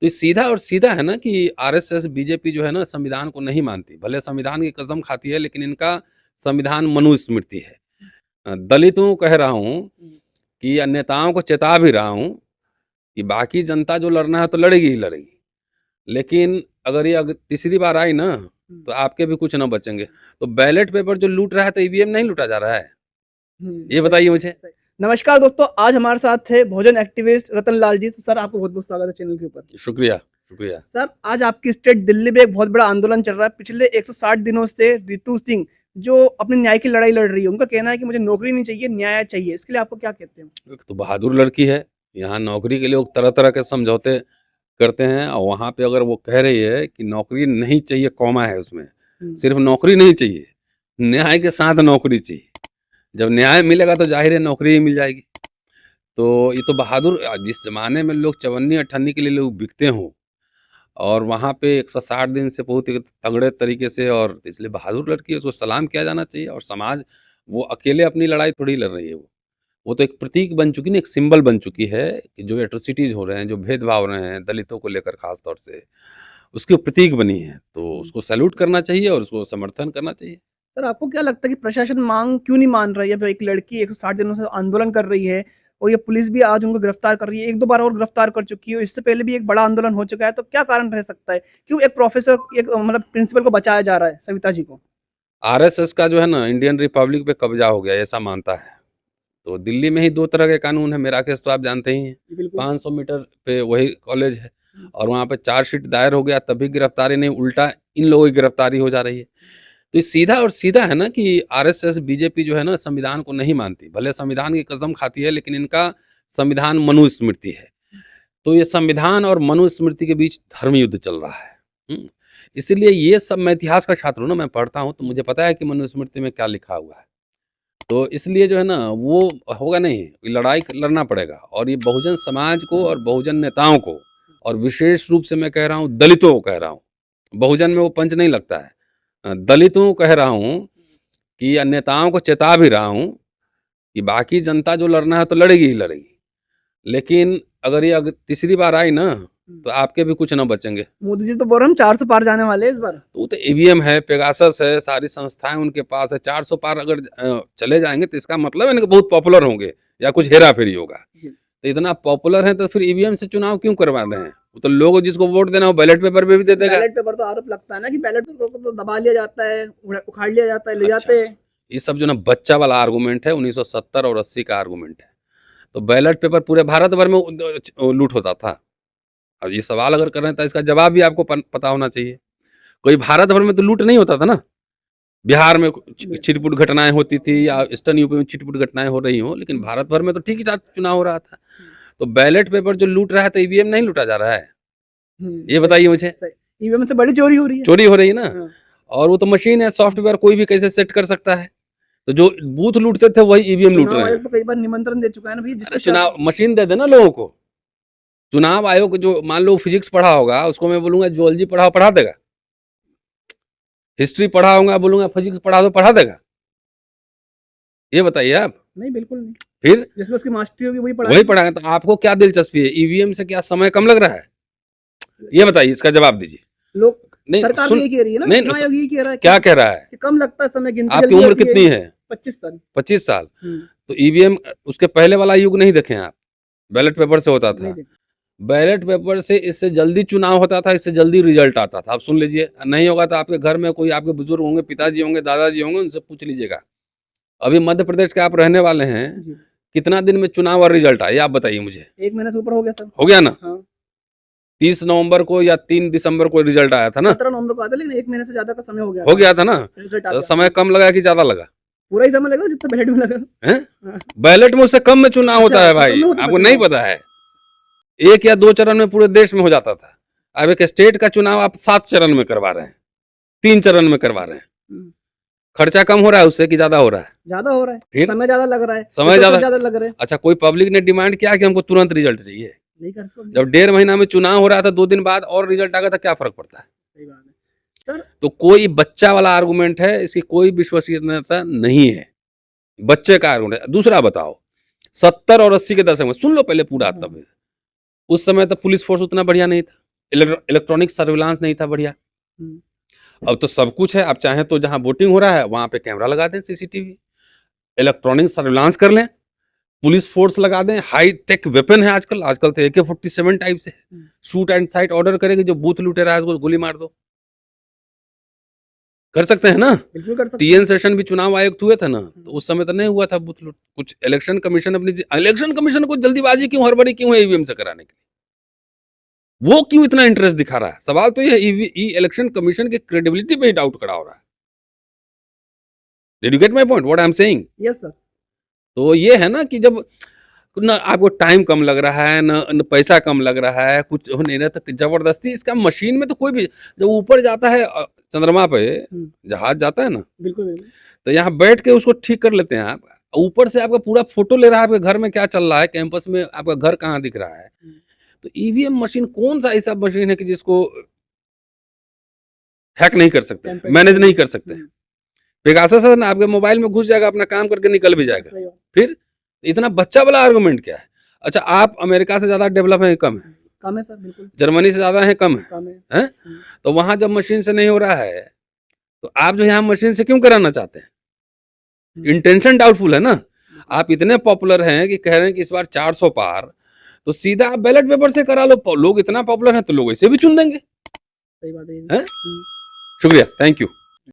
तो ये सीधा और सीधा है ना कि आरएसएस, बीजेपी जो है ना संविधान को नहीं मानती। भले संविधान की कसम खाती है लेकिन इनका संविधान मनुस्मृति है। दलितों को कह रहा हूँ कि या नेताओं को चेता भी रहा हूँ कि बाकी जनता जो लड़ना है तो लड़ेगी ही लड़ेगी। लेकिन अगर ये तीसरी बार आई ना तो आपके भी कुछ ना बचेंगे। तो बैलेट पेपर जो लूट रहा है तो ईवीएम नहीं लूटा जा रहा है? ये बताइए मुझे। नमस्कार दोस्तों, आज हमारे साथ थे बहुजन एक्टिविस्ट रतन लाल जी। तो सर, आपको बहुत बहुत स्वागत है चैनल के ऊपर। शुक्रिया शुक्रिया। सर, आज आपकी स्टेट दिल्ली में एक बहुत बड़ा आंदोलन चल रहा है। पिछले 160 दिनों से रितु सिंह जो अपनी न्याय की लड़ाई लड़ रही है, उनका कहना है कि मुझे नौकरी नहीं चाहिए, न्याय चाहिए। इसके लिए आपको क्या कहते हैं? एक तो बहादुर लड़की है। यहाँ नौकरी के लिए लोग तरह तरह के समझौते करते हैं और वहाँ पे अगर वो कह रही है कि नौकरी नहीं चाहिए, कॉमा है उसमें, सिर्फ नौकरी नहीं चाहिए, न्याय के साथ नौकरी चाहिए। जब न्याय मिलेगा तो जाहिर है नौकरी ही मिल जाएगी। तो ये तो बहादुर, जिस जमाने में लोग चवन्नी अठन्नी के लिए लोग बिकते हों और वहाँ पे 160 दिन से बहुत ही तगड़े तरीके से, और इसलिए बहादुर लड़की है, उसको सलाम किया जाना चाहिए। और समाज, वो अकेले अपनी लड़ाई थोड़ी लड़ रही है, वो तो एक प्रतीक बन चुकी है, एक सिंबल बन चुकी है कि जो एट्रोसिटीज़ हो रहे हैं, जो भेदभाव हो रहे हैं दलितों को लेकर खास तौर से, उसकी प्रतीक बनी है। तो उसको सैल्यूट करना चाहिए और उसको समर्थन करना चाहिए। सर, आपको क्या लगता है कि प्रशासन मांग क्यों नहीं मान रही है? अब एक लड़की 160 दिनों से आंदोलन कर रही है और ये पुलिस भी आज उनको गिरफ्तार कर रही है, 1-2 बार और गिरफ्तार कर चुकी है। इससे पहले भी एक बड़ा आंदोलन हो चुका है। तो क्या कारण रह सकता है? क्यों एक प्रोफेसर, एक मतलब प्रिंसिपल को बचाया जा रहा है, सविता जी को? आरएसएस का जो है ना इंडियन रिपब्लिक पे कब्जा हो गया, ऐसा मानता है। तो दिल्ली में ही 2 तरह के कानून है। मेरा केस तो आप जानते ही हैं, 500 मीटर पे वही कॉलेज है और वहाँ पे चार्जशीट दायर हो गया तब भी गिरफ्तारी नहीं, उल्टा इन लोगों की गिरफ्तारी हो जा रही है। तो ये सीधा और सीधा है ना कि आरएसएस, बीजेपी जो है ना संविधान को नहीं मानती। भले संविधान की कसम खाती है लेकिन इनका संविधान मनुस्मृति है। तो ये संविधान और मनुस्मृति के बीच धर्म युद्ध चल रहा है। इसीलिए ये सब, मैं इतिहास का छात्र हूँ ना, मैं पढ़ता हूँ तो मुझे पता है कि मनुस्मृति में क्या लिखा हुआ है। तो इसलिए जो है ना वो होगा नहीं, लड़ाई लड़ना पड़ेगा। और ये बहुजन समाज को और बहुजन नेताओं को, और विशेष रूप से मैं कह रहा हूँ दलितों को कह रहा हूँ, बहुजन में वो पंच नहीं लगता है, दलितों को कह रहा हूँ कि या नेताओं को चेता भी रहा हूँ कि बाकी जनता जो लड़ना है तो लड़ेगी ही लड़ेगी। लेकिन अगर ये तीसरी बार आई ना तो आपके भी कुछ ना बचेंगे। मोदी जी तो बोल रहे हैं 400 पार जाने वाले हैं इस बार। तो वो तो ईवीएम है, पेगासस है, सारी संस्थाएं उनके पास है। 400 पार अगर चले जाएंगे तो इसका मतलब है ना कि बहुत पॉपुलर होंगे या कुछ हेरा फेरी होगा। तो इतना पॉपुलर है तो फिर ईवीएम से चुनाव क्यों करवा रहे हैं? वो तो लोग जिसको वोट देना हो बैलेट पेपर पे भी दे देगा। बैलेट पेपर तो आरोप लगता है ना कि बैलेट पेपर को तो दबा लिया जाता है, उखाड़ लिया जाता है, ले जाते हैं। ये सब जो ना बच्चा वाला आर्गूमेंट है, 1970 और 80 का आर्गूमेंट है। तो बैलेट पेपर पूरे भारत भर में लूट होता था। अब ये सवाल अगर कर रहे हैं तो इसका जवाब भी आपको पता होना चाहिए। कोई भारत भर में तो लूट नहीं होता था ना। बिहार में छिटपुट घटनाएं होती थी या ईस्टर्न यूपी में छिटपुट घटनाएं हो रही हो, लेकिन भारत भर में तो ठीक ही चुनाव हो रहा था। तो बैलेट पेपर जो लूट रहा है तो ईवीएम नहीं लूटा जा रहा है? ये बताइए मुझे। ईवीएम से बड़ी चोरी हो रही है। चोरी हो रही है ना। और वो तो मशीन है, सॉफ्टवेयर कोई भी कैसे सेट कर सकता है। तो जो बूथ लूटते थे वही ईवीएम लूट रहे हैं। तो कई बार निमंत्रण दे चुका है ना भाई, चुनाव मशीन दे देना लोगों को। चुनाव आयोग जो मान लो फिजिक्स पढ़ा होगा, उसको मैं बोलूंगा जूलॉजी पढ़ाओ, पढ़ा देगा। हिस्ट्री पढ़ा होगा, बोलूंगा फिजिक्स पढ़ा दो, पढ़ा देगा। ये बताइए आप। नहीं, बिल्कुल नहीं। फिर जिसमें उसकी मास्टरी होगी वही पढ़ाएगा। तो आपको क्या दिलचस्पी है? ईवीएम से क्या समय कम लग रहा है? ये बताइए, इसका जवाब दीजिए। लोग नहीं, सरकार भी यही कह रही है ना, चुनाव आयोग यही कह रहा है। क्या कह रहा है? कि कम लगता है समय, गिनती आपकी उम्र कितनी है? 25 साल। 25 साल। तो ईवीएम, उसके पहले वाला युग नहीं देखे आप? बैलेट पेपर से होता था। बैलेट पेपर से इससे जल्दी चुनाव होता था, इससे जल्दी रिजल्ट आता था। आप सुन लीजिए, नहीं होगा तो आपके घर में कोई आपके बुजुर्ग होंगे, पिताजी होंगे, दादाजी होंगे, उनसे पूछ लीजिएगा। अभी मध्य प्रदेश के आप रहने वाले हैं, कितना दिन में चुनाव और रिजल्ट आया आप बताइए मुझे। 1 महीने से ऊपर हो गया सर। हो गया ना। 30 नवंबर को या 3 दिसंबर को रिजल्ट आया था ना। 17 नवंबर को आता, लेकिन 1 महीने से ज्यादा का समय हो गया था ना। समय कम लगा कि ज्यादा लगा? पूरा ही समय लगा जितना बैलेट में लगा। बैलेट में उससे कम में चुनाव होता है भाई, आपको नहीं पता है? 1 या 2 चरण में पूरे देश में हो जाता था। अब एक स्टेट का चुनाव आप 7 चरण में करवा रहे हैं, 3 चरण में करवा रहे हैं। खर्चा कम हो रहा है उससे कि ज्यादा हो रहा है? ज्यादा हो रहा है। फिर समय ज्यादा लग रहा है। समय ज्यादा लग रहा है। अच्छा, कोई पब्लिक ने डिमांड किया कि हमको तुरंत रिजल्ट चाहिए? नहीं कर सकते। जब 1.5 महीना में चुनाव हो रहा था, 2 दिन बाद और रिजल्ट आ गया था, क्या फर्क पड़ता है? सही बात है सर। तो कोई बच्चा वाला आर्गूमेंट है, इसकी कोई विश्वसनीयता नहीं है। बच्चे का आर्गूमेंट है। दूसरा बताओ, 70 और 80 के दशक में सुन लो पहले पूरा। तब उस समय तो पुलिस फोर्स उतना बढ़िया नहीं था। इलेक्ट्रॉनिक सर्विलांस नहीं था बढ़िया। अब तो सब कुछ है, आप चाहें तो जहां वोटिंग हो रहा है वहां पे कैमरा लगा दें, सीसीटीवी, इलेक्ट्रॉनिक सर्विलांस कर लें, पुलिस फोर्स लगा दें, हाई टेक वेपन है आजकल, आजकल तो AK-47 टाइप से शूट एंड साइट ऑर्डर करेगी, जो बूथ लूटे रहा है उसको गोली मार दो, कर सकते हैं ना। बिल्कुल कर सकते TN सेशन भी चुनाव आयुक्त हुए थे ना, तो उस समय तो नहीं हुआ था बूथ लूट। कुछ इलेक्शन कमीशन को जल्दीबाजी क्यों, हड़बड़ी क्यों है ईवीएम से कराने के लिए, वो क्यों इतना इंटरेस्ट दिखा रहा है? सवाल तो ये इलेक्शन कमीशन की क्रेडिबिलिटी पे ही डाउट खड़ा हो रहा है। Did you get my point? What I'm saying? Yes sir. तो ये है ना कि जब ना आपको टाइम कम लग रहा है, न पैसा कम लग रहा है, कुछ हो नहीं रहा, तो जबरदस्ती इसका मशीन में तो कोई भी जब ऊपर जाता है चंद्रमा पे जहाज जाता है ना, बिल्कुल तो यहाँ बैठ के उसको ठीक कर लेते हैं आप। ऊपर से आपका पूरा फोटो ले रहा है, आपके घर में क्या चल रहा है, कैंपस में आपका घर कहाँ दिख रहा है। तो ईवीएम मशीन कौन सा ऐसा मशीन है कि जिसको हैक नहीं कर सकते, मैनेज नहीं कर सकते। पेगासस है ना, आपके मोबाइल में घुस जाएगा, अपना काम करके निकल भी जाएगा। फिर इतना बच्चा वाला आर्गुमेंट क्या है? अच्छा, आप अमेरिका से ज्यादा डेवलप है, कम है? कम है सर, बिल्कुल। जर्मनी से ज्यादा है, कम है? कम है। हैं? तो वहां जब मशीन से नहीं हो रहा है, तो आप जो यहाँ मशीन से क्यों कराना चाहते हैं? इंटेंशन डाउटफुल है ना। आप इतने पॉपुलर हैं कि कह रहे हैं कि इस बार 400 पार, तो सीधा आप बैलेट पेपर से करा लो। लोग इतना पॉपुलर हैं तो लोग इसे भी चुन देंगे। सही बात है। शुक्रिया, थैंक यू।